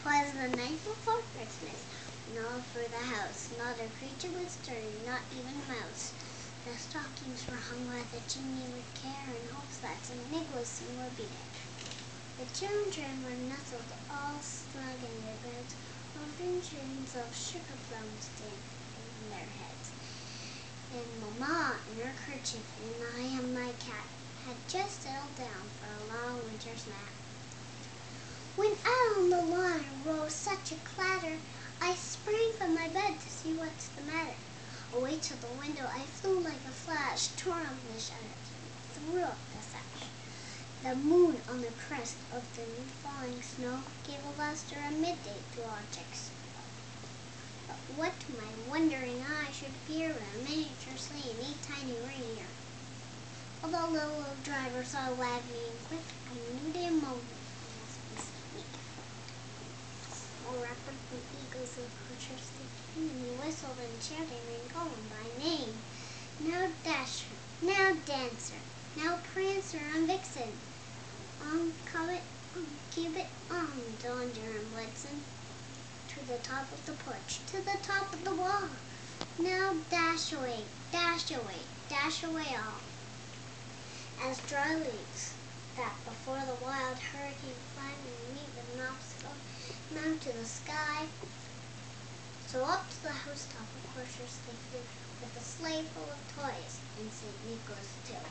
'Twas the night before Christmas, when all through the house not a creature was stirring, not even a mouse. The stockings were hung by the chimney with care, in hopes that St. Nicholas soon would be there. The children were nestled all snug in their beds, while visions of sugar plums danced in their heads. And Mamma, in her kerchief, and I and my cat had just settled down for a long winter's nap. When out on the lawn rose such a clatter, I sprang from my bed to see what's the matter. Away to the window I flew like a flash, torn up the shutters, threw up the sash. The moon on the crest of the new falling snow gave a lustre at midday to our chicks. But what my wondering eye should peer in a miniature sleigh and 8 tiny reindeer. Although the little driver saw wagging quick, I knew the moment. Rapidly eagles and poachers they came, and he whistled and shouted and called him by name. Now Dasher, now Dancer, now Prancer and Vixen, on Comet, on Cupid, on Donder and Blitzen, to the top of the porch, to the top of the wall. Now dash away, dash away, dash away all. As dry leaves that before the wild hurricane finally meet with an obstacle, mount to the sky, so up to the housetop of coursers they flew, with a sleigh full of toys, and St. Nicholas too.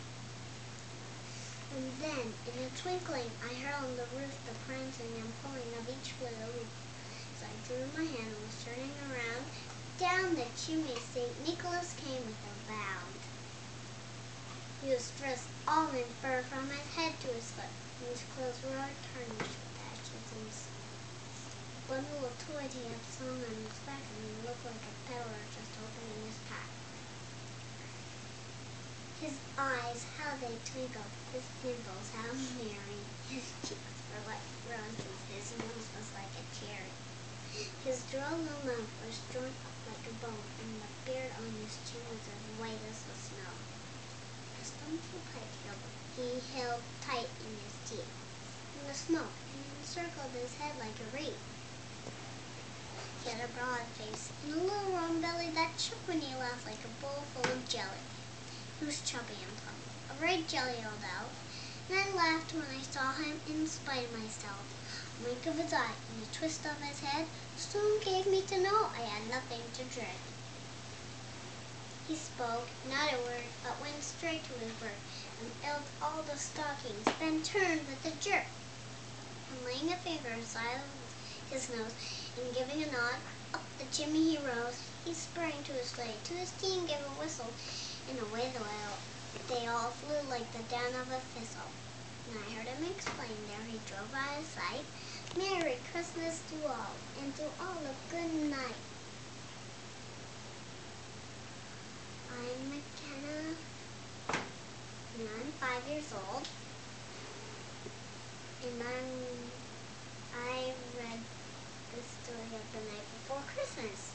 And then, in a twinkling, I heard on the roof the prancing and pulling of each little loop. As I drew my hand and was turning around, down the chimney St. Nicholas came with a bound. He was dressed all in fur from his head to his foot, and his clothes were all tarnished with ashes and snow. Bundle of toys he had slung on his back, and he looked like a peddler just opening his pack. His eyes, how they twinkled, his dimples, how merry. His cheeks were like roses, his nose was like a cherry. His droll little mouth was drawn up like a bone, and the beard on his chin was as white as the snow. A stumble pipe he held tight in his teeth, and the smoke encircled his head like a wreath. He had a broad face and a little round belly that shook when he laughed like a bowl full of jelly. He was chubby and plump, a very jelly old elf, and I laughed when I saw him in spite of myself. A wink of his eye and a twist of his head soon gave me to know I had nothing to dread. He spoke not a word, but went straight to his work, and filled all the stockings, then turned with a jerk, and laying a finger aside his nose, and giving a nod, up the chimney he rose. He sprang to his sleigh, to his team gave a whistle, and away they all flew like the down of a thistle. And I heard him explain there he drove out of sight, Merry Christmas to all, and to all a good night. I'm McKenna, and I'm 5 years old, and I read the story of the night before Christmas.